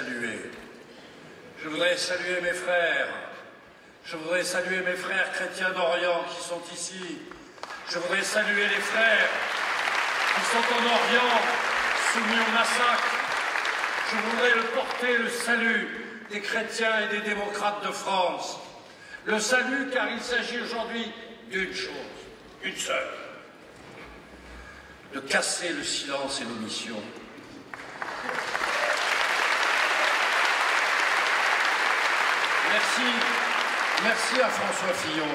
saluer. Je voudrais saluer mes frères. Je voudrais saluer mes frères chrétiens d'Orient qui sont ici. Je voudrais saluer les frères qui sont en Orient, soumis au massacre. Je voudrais porter le salut des chrétiens et des démocrates de France. Le salut, car il s'agit aujourd'hui d'une chose, une seule, de casser le silence et l'omission. Merci à François Fillon,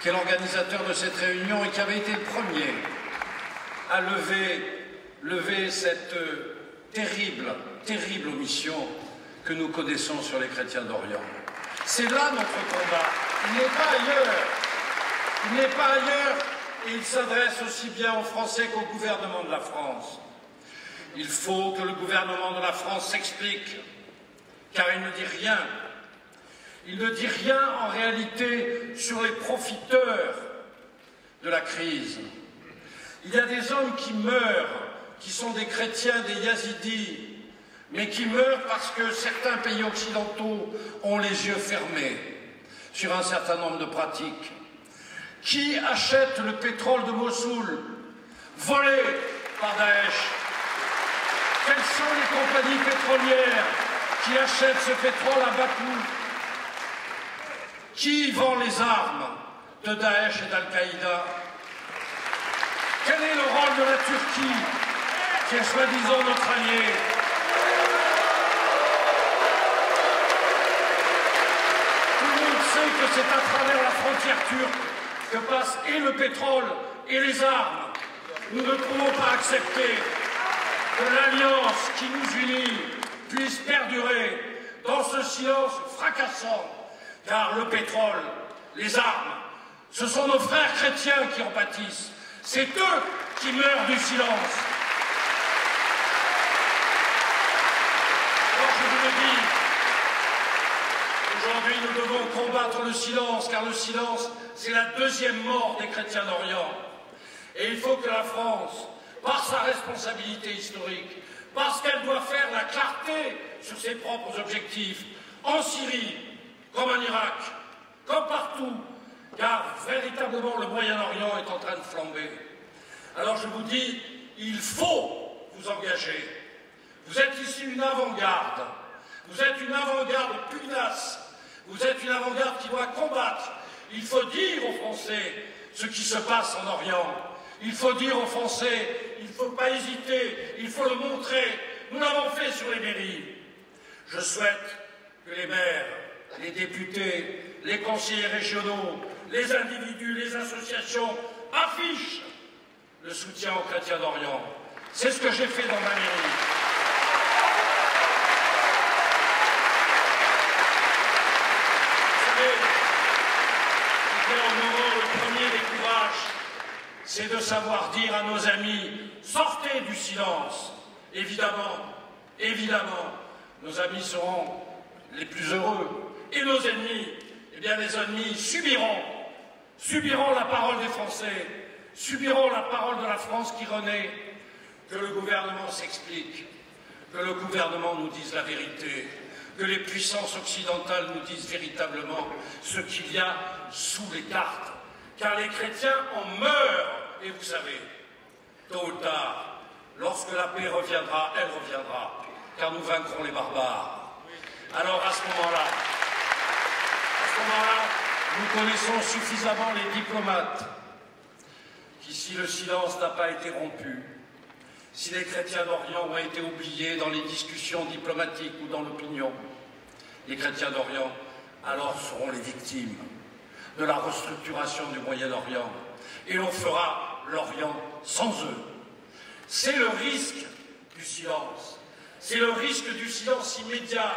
qui est l'organisateur de cette réunion et qui avait été le premier à lever cette terrible omission que nous connaissons sur les chrétiens d'Orient. C'est là notre combat. Il n'est pas ailleurs. Il n'est pas ailleurs et il s'adresse aussi bien aux Français qu'au gouvernement de la France. Il faut que le gouvernement de la France s'explique, car il ne dit rien. Il ne dit rien en réalité sur les profiteurs de la crise. Il y a des hommes qui meurent, qui sont des chrétiens, des yazidis, mais qui meurent parce que certains pays occidentaux ont les yeux fermés sur un certain nombre de pratiques. Qui achète le pétrole de Mossoul, volé par Daesh? Quelles sont les compagnies pétrolières qui achètent ce pétrole à bas coût? Qui vend les armes de Daesh et d'Al-Qaïda? Quel est le rôle de la Turquie, qui est soi-disant notre allié? Tout le monde sait que c'est à travers la frontière turque que passent et le pétrole et les armes. Nous ne pouvons pas accepter que l'alliance qui nous unit puisse perdurer dans ce silence fracassant. Car le pétrole, les armes, ce sont nos frères chrétiens qui en pâtissent. C'est eux qui meurent du silence. Alors je vous le dis, aujourd'hui nous devons combattre le silence, car le silence, c'est la deuxième mort des chrétiens d'Orient. Et il faut que la France, par sa responsabilité historique, parce qu'elle doit faire la clarté sur ses propres objectifs, en Syrie, comme en Irak, comme partout, car véritablement le Moyen-Orient est en train de flamber. Alors je vous dis, il faut vous engager. Vous êtes ici une avant-garde. Vous êtes une avant-garde pugnace. Vous êtes une avant-garde qui doit combattre. Il faut dire aux Français ce qui se passe en Orient. Il faut dire aux Français, il ne faut pas hésiter, il faut le montrer. Nous l'avons fait sur les mairies. Je souhaite que les maires, les députés, les conseillers régionaux, les individus, les associations affichent le soutien aux chrétiens d'Orient. C'est ce que j'ai fait dans ma mairie. Vous savez, en Europe, le premier des courages, c'est de savoir dire à nos amis, sortez du silence. Évidemment, nos amis seront les plus heureux. Et nos ennemis, eh bien les ennemis subiront la parole des Français, subiront la parole de la France qui renaît, que le gouvernement s'explique, que le gouvernement nous dise la vérité, que les puissances occidentales nous disent véritablement ce qu'il y a sous les cartes. Car les chrétiens en meurent, et vous savez, tôt ou tard, lorsque la paix reviendra, elle reviendra, car nous vaincrons les barbares. Alors à ce moment-là, nous connaissons suffisamment les diplomates qui, si le silence n'a pas été rompu, si les chrétiens d'Orient ont été oubliés dans les discussions diplomatiques ou dans l'opinion, les chrétiens d'Orient alors seront les victimes de la restructuration du Moyen-Orient et l'on fera l'Orient sans eux. C'est le risque du silence. C'est le risque du silence immédiat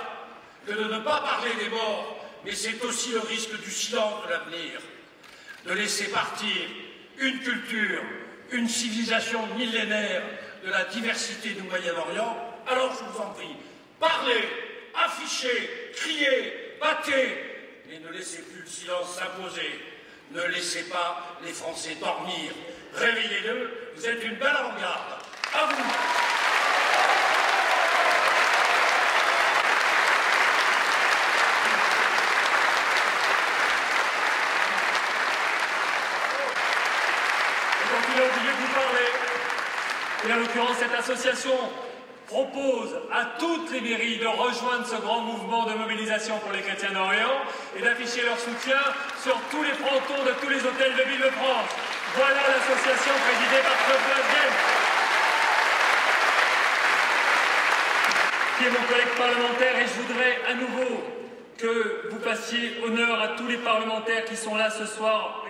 que de ne pas parler des morts, mais c'est aussi le risque du silence de l'avenir, de laisser partir une culture, une civilisation millénaire de la diversité du Moyen-Orient. Alors je vous en prie, parlez, affichez, criez, battez, mais ne laissez plus le silence s'imposer. Ne laissez pas les Français dormir. Réveillez-le, vous êtes une belle avant-garde. À vous. association propose à toutes les mairies de rejoindre ce grand mouvement de mobilisation pour les chrétiens d'Orient et d'afficher leur soutien sur tous les frontons de tous les hôtels de l'Île-de-France. Voilà l'association présidée par Claude Vienne, qui est mon collègue parlementaire, et je voudrais à nouveau que vous fassiez honneur à tous les parlementaires qui sont là ce soir